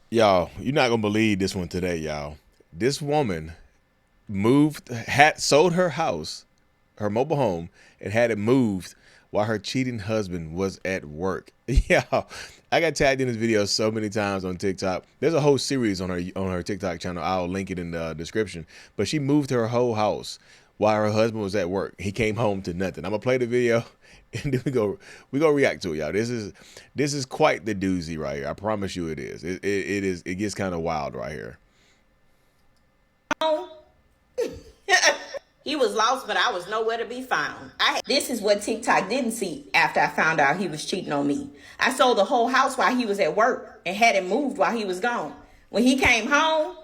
Y'all, you're not gonna believe this one today, y'all. This woman sold her house, her mobile home, and had it moved while her cheating husband was at work. Yeah, I got tagged in this video so many times on TikTok. There's a whole series on her TikTok channel. I'll link it in the description. But she moved her whole house while her husband was at work. He came home to nothing. I'm gonna play the video and then we go react to it, y'all. This is quite the doozy right here. I promise you it is. It gets kind of wild right here. He was lost, but I was nowhere to be found. This is what TikTok didn't see after I found out he was cheating on me. I sold the whole house while he was at work and had it moved while he was gone. When he came home,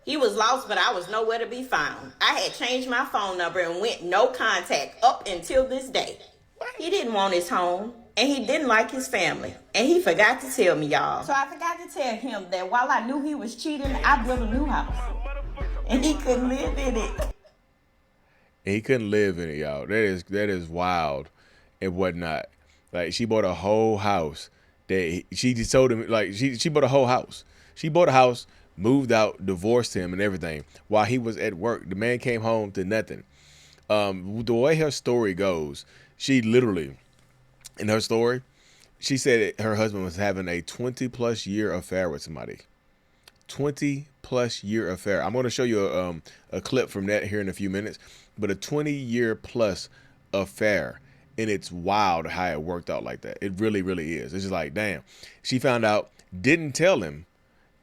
he was lost, but I was nowhere to be found. I had changed my phone number and went no contact up until this day. He didn't want his home, and he didn't like his family. And he forgot to tell me, y'all. So I forgot to tell him that while I knew he was cheating, I built a new house. And he couldn't live in it. And he couldn't live in it, y'all. That is wild and whatnot. Like she bought a whole house. She just told him like she bought a whole house. She bought a house, moved out, divorced him, and everything while he was at work. The man came home to nothing. The way her story goes, she literally, in her story, she said her husband was having a 20+ year affair with somebody. 20+ year affair. I'm going to show you a clip from that here in a few minutes, but a 20-year plus affair. And it's wild how it worked out like that. It really, really is. It's just like, damn. She found out, didn't tell him,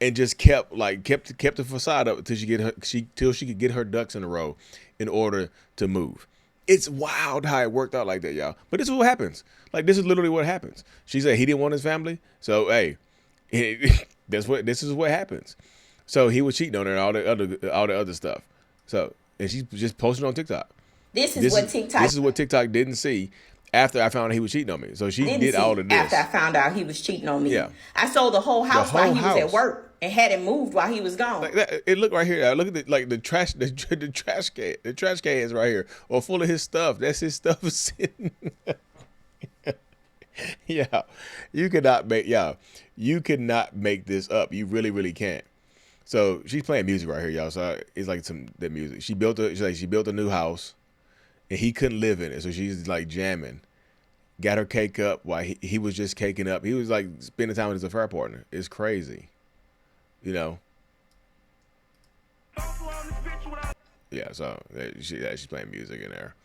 and just kept the facade up till she could get her ducks in a row in order to move. It's wild how it worked out like that, y'all. But this is what happens. Like this is literally what happens. She said he didn't want his family, so hey, this is what happens. So he was cheating on her and all the other stuff. So and she just posted on TikTok. This is what TikTok didn't see after I found out he was cheating on me. So she did all of this after I found out he was cheating on me. Yeah. I sold the whole house while he was at work and had it moved while he was gone. Like that, it looked right here. Look at the trash the trash cans right here, or full of his stuff. That's his stuff sitting. Yeah, you could not make this up. You really, really can't. So she's playing music right here, y'all. So it's like that music. She built a new house, and he couldn't live in it. So she's like jamming, got her cake up while he was just caking up. He was like spending time with his affair partner. It's crazy, you know. Yeah. So she's playing music in there,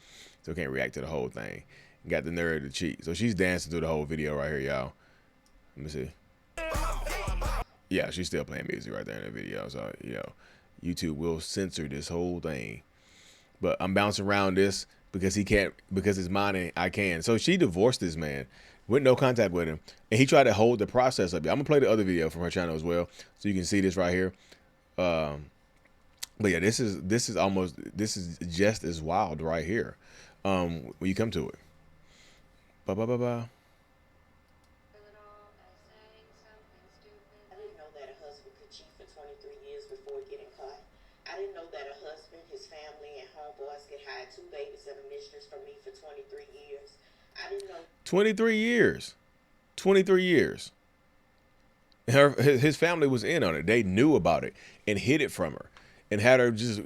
so can't react to the whole thing. Got the nerve to cheat. So she's dancing through the whole video right here, y'all. Let me see. Yeah, she's still playing music right there in the video. So, YouTube will censor this whole thing. But I'm bouncing around this because he can't, because it's mine and I can. So she divorced this man, went no contact with him, and he tried to hold the process up. I'm gonna play the other video from her channel as well, so you can see this right here. But yeah, this is just as wild right here. When you come to it. Ba ba ba ba. I didn't know that a husband could cheat for 23 years before getting caught. I didn't know that a husband, his family, and homeboys could hide 2 babies and a mistress from me for 23 years. I didn't know. 23 years. 23 years. His family was in on it. They knew about it and hid it from her and had her just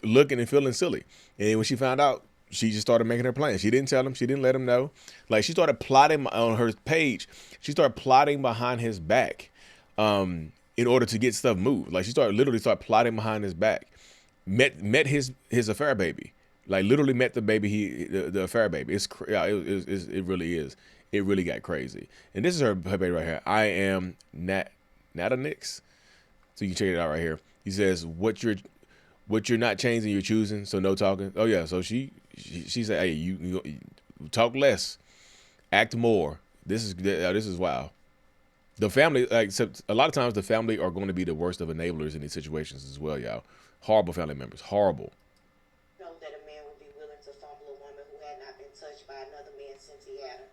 looking and feeling silly. And then when she found out, she just started making her plans. She didn't tell him. She didn't let him know. Like she started plotting on her page. She started plotting behind his back, in order to get stuff moved. Like she literally started plotting behind his back. Met his affair baby. Like literally met the baby. The affair baby. It really is. It really got crazy. And this is her baby right here. I am Nata Nix. So you can check it out right here. He says, what you're not changing, you're choosing. So no talking. Oh yeah. So she said, hey, you talk less, act more. This is wild. The family, like a lot of times, the family are going to be the worst of enablers in these situations as well, y'all. Horrible family members. Horrible. Know that a man would be willing to fumble a woman who had not been touched by another man since he had her.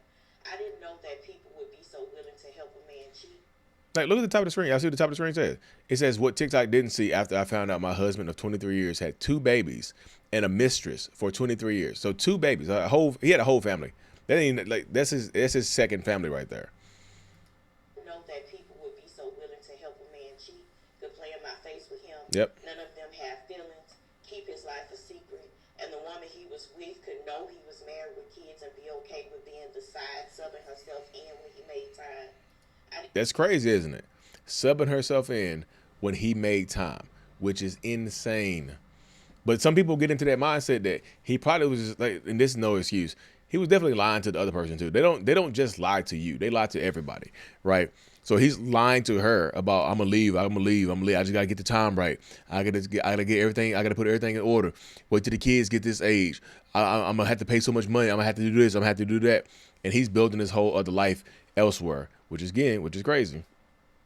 I didn't know that people would be so willing to help a man cheat. Like, look at the top of the screen. I see what the top of the screen says. It says, what TikTok didn't see after I found out my husband of 23 years had 2 babies and a mistress for 23 years. So 2 babies. He had a whole family. That ain't like that's his second family right there. Know that people people would be so willing to help a man cheat, could play in my face with him. Yep. None of them have feelings, keep his life a secret. And the woman he was with could know he was married with kids and be okay with being the side subbing herself in when he made time. That's crazy, isn't it? Subbing herself in when he made time, which is insane. But some people get into that mindset that he probably was just like, and this is no excuse. He was definitely lying to the other person too. They don't just lie to you. They lie to everybody, right? So he's lying to her about I'm gonna leave. I just gotta get the time right. I gotta get everything. I gotta put everything in order. Wait till the kids get this age. I'm gonna have to pay so much money. I'm gonna have to do this. I'm gonna have to do that. And he's building his whole other life elsewhere, which is crazy.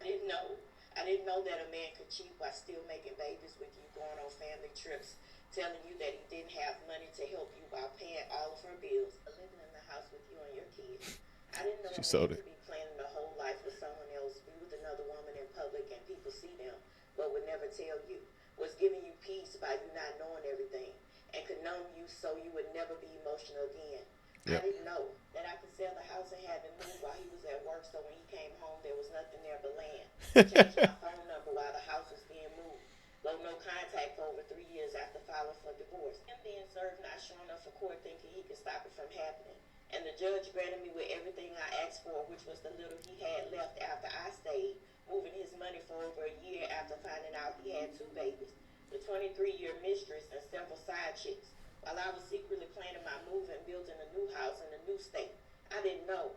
I didn't know that a man could cheat while still making babies with you, going on family trips, telling you that he didn't have money to help you while paying all of her bills, living in the house with you and your kids. I didn't know a man could be planning the whole life with someone else, be with another woman in public and people see them, but would never tell you. Was giving you peace by you not knowing everything, and could numb you so you would never be emotional again. Yep. I didn't know that I could sell the house and have it moved while he was at work, so when he came home there was nothing there but land. Changed my phone number while the house was being moved. Low no contact for over 3 years after filing for divorce. Him being served, not showing up for court, thinking he could stop it from happening. And the judge granted me with everything I asked for, which was the little he had left after I stayed, moving his money for over a year after finding out he had 2 babies, the 23-year mistress, and several side chicks, while I was secretly planning my move and building a new house in a new state. I didn't know.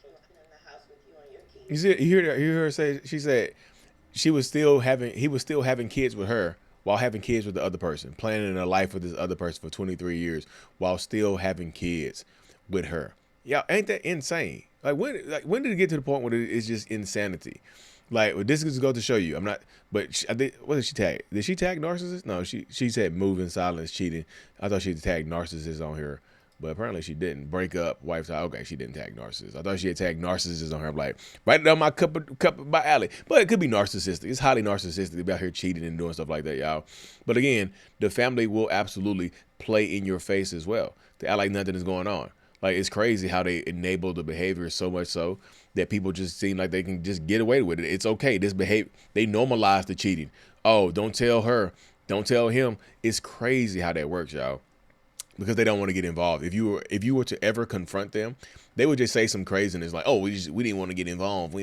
In the house with you and your kids. You hear her say, she said he was still having kids with her while having kids with the other person, planning a life with this other person for 23 years while still having kids with her. Yeah, ain't that insane? Like when did it get to the point where it's just insanity? Like, well, this is go to show you. I'm not, but what did she tag? Did she tag narcissist? No, she said moving, silence, cheating. I thought she tagged narcissist on here, but apparently she didn't. Break up, wife's out. Okay, she didn't tag narcissist. I thought she had tagged narcissist on her. I'm like, right down my cup of my alley. But it could be narcissistic. It's highly narcissistic to be out here cheating and doing stuff like that, y'all. But again, the family will absolutely play in your face as well. They act like nothing is going on. Like, it's crazy how they enable the behavior so much so that people just seem like they can just get away with it. It's okay. They normalize the cheating. Oh, don't tell her. Don't tell him. It's crazy how that works, y'all. Because they don't want to get involved. If you were to ever confront them, they would just say some craziness like, "Oh, we didn't want to get involved.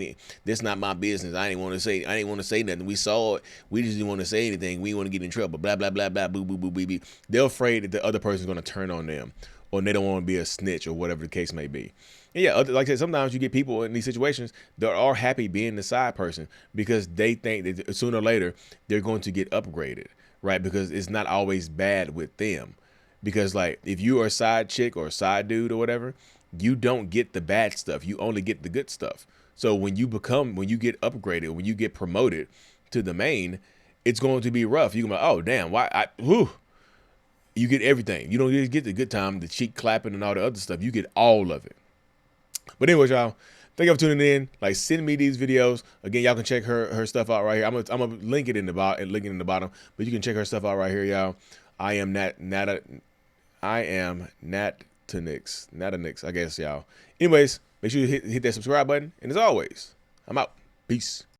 This not my business. I didn't want to say nothing. We saw it. We just didn't want to say anything. We didn't want to get in trouble. Blah blah blah blah. Boo boo boo boo boo." They're afraid that the other person's going to turn on them, or they don't want to be a snitch or whatever the case may be. And yeah, like I said, sometimes you get people in these situations that are happy being the side person because they think that sooner or later they're going to get upgraded, right? Because it's not always bad with them. Because like if you are a side chick or a side dude or whatever, you don't get the bad stuff. You only get the good stuff. So when you get upgraded, when you get promoted to the main, it's going to be rough. You're going to be like, oh, damn, you get everything. You don't just get the good time, the cheek clapping and all the other stuff. You get all of it. But anyways, y'all, thank you for tuning in. Like, send me these videos. Again, y'all can check her stuff out right here. I'm gonna link it in the bottom, but you can check her stuff out right here, y'all. I am Natanix, I guess, y'all. Anyways, make sure you hit that subscribe button. And as always, I'm out. Peace.